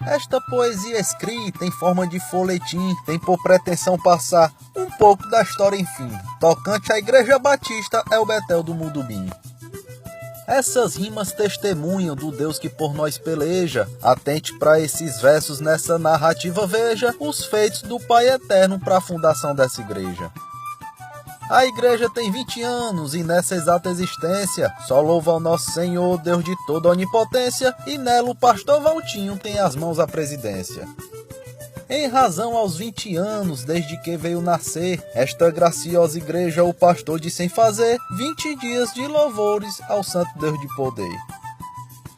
Esta poesia escrita em forma de folhetim tem por pretensão passar um pouco da história, enfim, tocante à Igreja Batista é o Betel do Mudubim. Essas rimas testemunham do Deus que por nós peleja. Atente para esses versos nessa narrativa, veja os feitos do Pai Eterno para a fundação dessa igreja. A igreja tem 20 anos e nessa exata existência só louva ao nosso Senhor, Deus de toda onipotência, e nela o pastor Valtinho tem as mãos à presidência. Em razão aos 20 anos, desde que veio nascer, esta graciosa igreja o pastor disse em fazer 20 dias de louvores ao santo Deus de poder.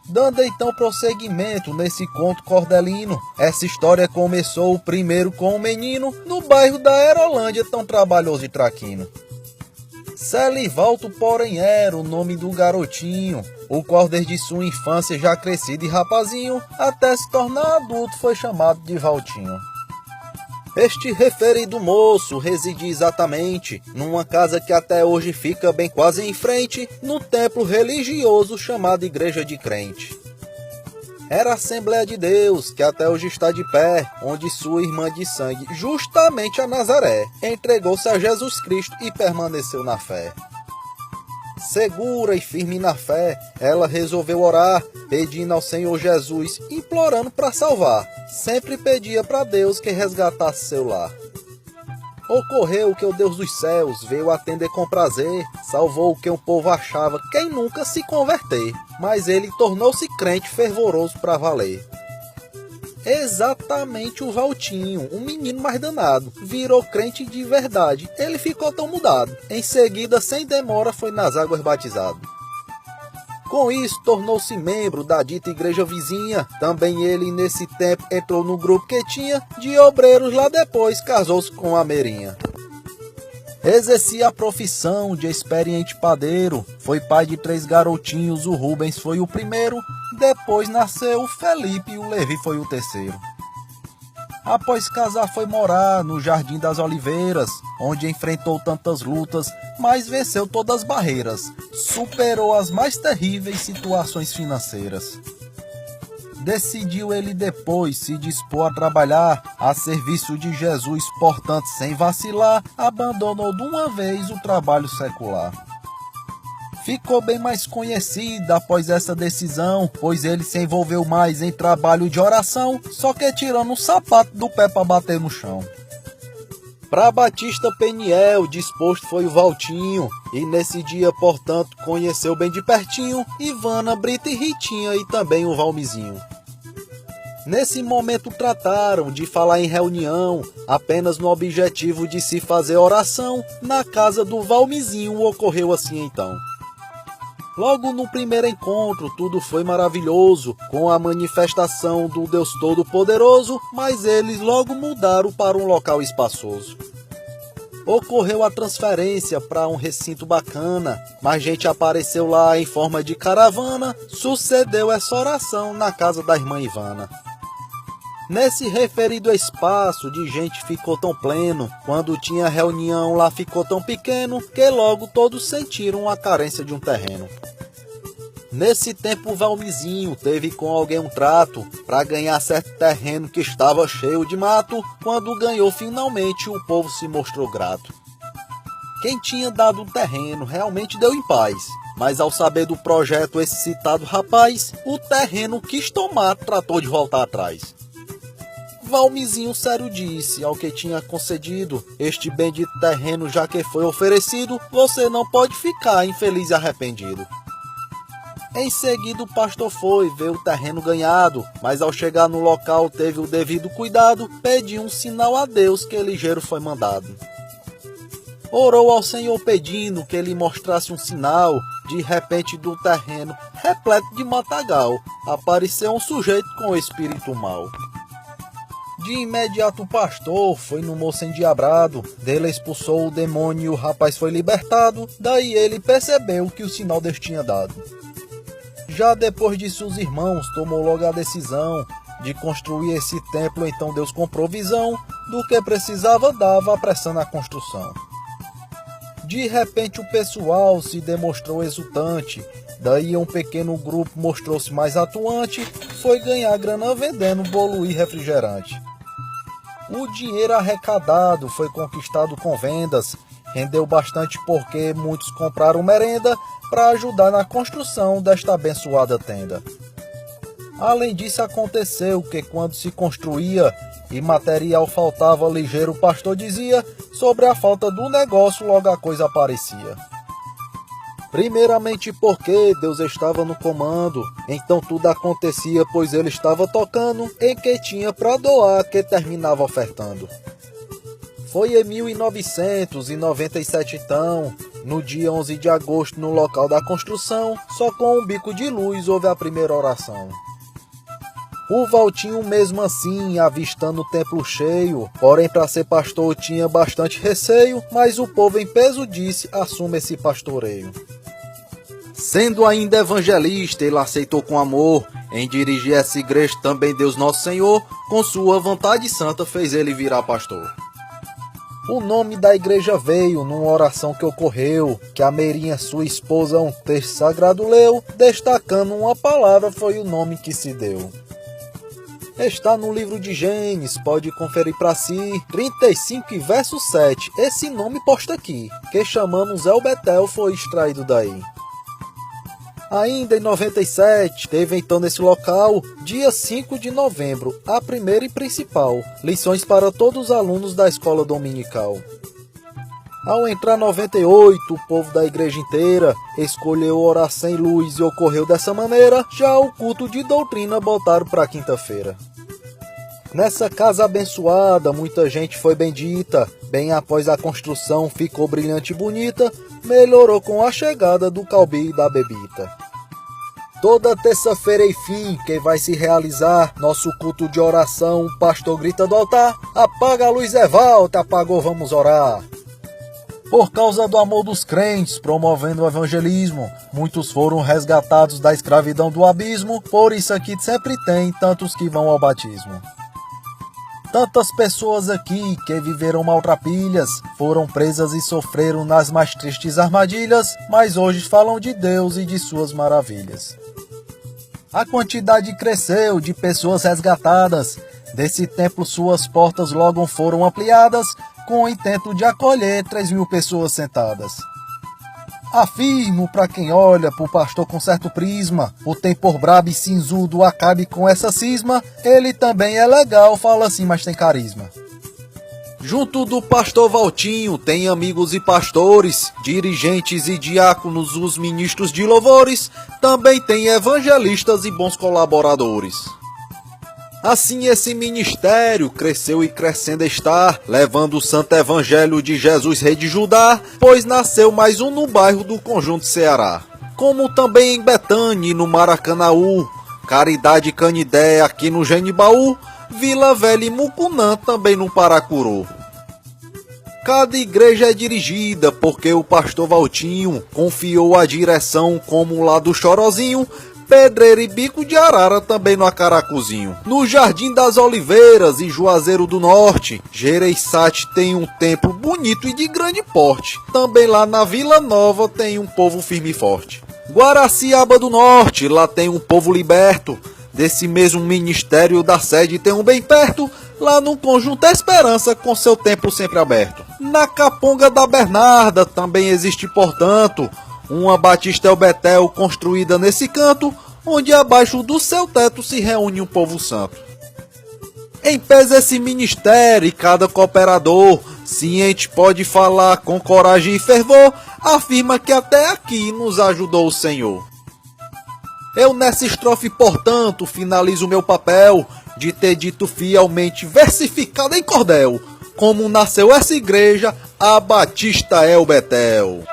Dando então prosseguimento nesse conto cordelino, essa história começou primeiro com um menino no bairro da Aerolândia, tão trabalhoso e traquino. Celivalto, porém, era o nome do garotinho, o qual desde sua infância já crescido e rapazinho, até se tornar adulto foi chamado de Valtinho. Este referido moço residia exatamente numa casa que até hoje fica bem quase em frente, no templo religioso chamado Igreja de Crente. Era a Assembleia de Deus, que até hoje está de pé, onde sua irmã de sangue, justamente a Nazaré, entregou-se a Jesus Cristo e permaneceu na fé. Segura e firme na fé, ela resolveu orar, pedindo ao Senhor Jesus, implorando para salvar. Sempre pedia para Deus que resgatasse seu lar. Ocorreu que o Deus dos céus veio atender com prazer, salvou o que o povo achava quem nunca se converter, mas ele tornou-se crente fervoroso para valer. Exatamente o Valtinho, um menino mais danado, virou crente de verdade, ele ficou tão mudado. Em seguida, sem demora, foi nas águas batizado. Com isso, tornou-se membro da dita igreja vizinha. Também ele, nesse tempo, entrou no grupo que tinha de obreiros. Lá depois, casou-se com a Meirinha. Exercia a profissão de experiente padeiro. Foi pai de 3 garotinhos, o Rubens foi o primeiro. Depois nasceu o Felipe e o Levi foi o terceiro. Após casar foi morar no Jardim das Oliveiras, onde enfrentou tantas lutas, mas venceu todas as barreiras, superou as mais terríveis situações financeiras. Decidiu ele depois se dispor a trabalhar a serviço de Jesus, portanto sem vacilar, abandonou de uma vez o trabalho secular. Ficou bem mais conhecido após essa decisão, pois ele se envolveu mais em trabalho de oração, só que tirando o sapato do pé para bater no chão. Pra Batista Peniel, disposto foi o Valtinho, e nesse dia, portanto, conheceu bem de pertinho Ivana, Brita e Ritinha e também o Valmizinho. Nesse momento trataram de falar em reunião, apenas no objetivo de se fazer oração. Na casa do Valmizinho ocorreu assim então. Logo no primeiro encontro tudo foi maravilhoso, com a manifestação do Deus Todo-Poderoso, mas eles logo mudaram para um local espaçoso. Ocorreu a transferência para um recinto bacana, mas gente apareceu lá em forma de caravana, sucedeu essa oração na casa da irmã Ivana. Nesse referido espaço de gente ficou tão pleno, quando tinha reunião lá ficou tão pequeno, que logo todos sentiram a carência de um terreno. Nesse tempo o Valmizinho teve com alguém um trato, para ganhar certo terreno que estava cheio de mato. Quando ganhou finalmente o povo se mostrou grato. Quem tinha dado o terreno realmente deu em paz, mas ao saber do projeto esse citado rapaz, o terreno quis tomar, tratou de voltar atrás. Valmizinho sério disse ao que tinha concedido: este bendito terreno já que foi oferecido, você não pode ficar infeliz e arrependido. Em seguida o pastor foi ver o terreno ganhado, mas ao chegar no local teve o devido cuidado, pediu um sinal a Deus que ligeiro foi mandado. Orou ao Senhor pedindo que ele mostrasse um sinal. De repente do terreno, repleto de matagal, apareceu um sujeito com espírito mau. De imediato o pastor foi no moço endiabrado, dele expulsou o demônio e o rapaz foi libertado. Daí ele percebeu que o sinal Deus tinha dado. Já depois disso os irmãos tomou logo a decisão de construir esse templo, então Deus com provisão. do que precisava dava apressando a construção. De repente o pessoal se demonstrou exultante, daí um pequeno grupo mostrou-se mais atuante, foi ganhar grana vendendo bolo e refrigerante. O dinheiro arrecadado foi conquistado com vendas, rendeu bastante porque muitos compraram merenda para ajudar na construção desta abençoada tenda. Além disso, aconteceu que quando se construía e material faltava ligeiro, o pastor dizia, sobre a falta do negócio logo a coisa aparecia. Primeiramente porque Deus estava no comando, então tudo acontecia pois ele estava tocando em que tinha para doar que terminava ofertando. Foi em 1997 então, no dia 11 de agosto no local da construção, só com um bico de luz houve a primeira oração. O Valtinho mesmo assim, avistando o templo cheio, porém para ser pastor tinha bastante receio, mas o povo em peso disse, assuma esse pastoreio. Sendo ainda evangelista, ele aceitou com amor, em dirigir essa igreja também Deus Nosso Senhor, com sua vontade santa fez ele virar pastor. O nome da igreja veio numa oração que ocorreu, que a Meirinha, sua esposa, um texto sagrado leu, destacando uma palavra foi o nome que se deu. Está no livro de Gênesis, pode conferir para si, 35 e verso 7, esse nome posta aqui, que chamamos El Betel foi extraído daí. Ainda em 97, teve então nesse local, dia 5 de novembro, a primeira e principal, lições para todos os alunos da escola dominical. Ao entrar 98, o povo da igreja inteira escolheu orar sem luz e ocorreu dessa maneira, já o culto de doutrina botaram para quinta-feira. Nessa casa abençoada, muita gente foi bendita, bem após a construção ficou brilhante e bonita, melhorou com a chegada do calbi e da bebida. Toda terça-feira e fim, que vai se realizar nosso culto de oração, o pastor grita do altar, apaga a luz Evalta, apagou, vamos orar. Por causa do amor dos crentes, promovendo o evangelismo, muitos foram resgatados da escravidão do abismo, por isso aqui sempre tem tantos que vão ao batismo. Tantas pessoas aqui que viveram maltrapilhas, foram presas e sofreram nas mais tristes armadilhas, mas hoje falam de Deus e de suas maravilhas. A quantidade cresceu de pessoas resgatadas, desse templo suas portas logo foram ampliadas, com o intento de acolher 3.000 pessoas sentadas. Afirmo para quem olha pro pastor com certo prisma, o tempor brabo e cinzudo acabe com essa cisma, ele também é legal, fala assim, mas tem carisma. Junto do pastor Valtinho tem amigos e pastores, dirigentes e diáconos, os ministros de louvores, também tem evangelistas e bons colaboradores. Assim esse ministério cresceu e crescendo está, levando o santo evangelho de Jesus Rei de Judá, pois nasceu mais um no bairro do Conjunto Ceará. Como também em Betânia e no Maracanaú, Caridade e Canidé aqui no Genibaú, Vila Velha e Mucunã também no Paracuru. Cada igreja é dirigida porque o pastor Valtinho confiou a direção como lá do Chorozinho, Pedreira e Bico de Arara também no Acaracuzinho. No Jardim das Oliveiras e Juazeiro do Norte, Gereissati tem um templo bonito e de grande porte. Também lá na Vila Nova tem um povo firme e forte. Guaraciaba do Norte, lá tem um povo liberto. Desse mesmo ministério da sede tem um bem perto, lá no Conjunto Esperança com seu templo sempre aberto. Na Caponga da Bernarda também existe, portanto, uma Batista El Betel construída nesse canto, onde abaixo do seu teto se reúne um povo santo. Em pés esse ministério e cada cooperador, ciente pode falar com coragem e fervor, afirma que até aqui nos ajudou o Senhor. Eu nessa estrofe, portanto, finalizo meu papel de ter dito fielmente, versificado em cordel, como nasceu essa igreja, a Batista El Betel.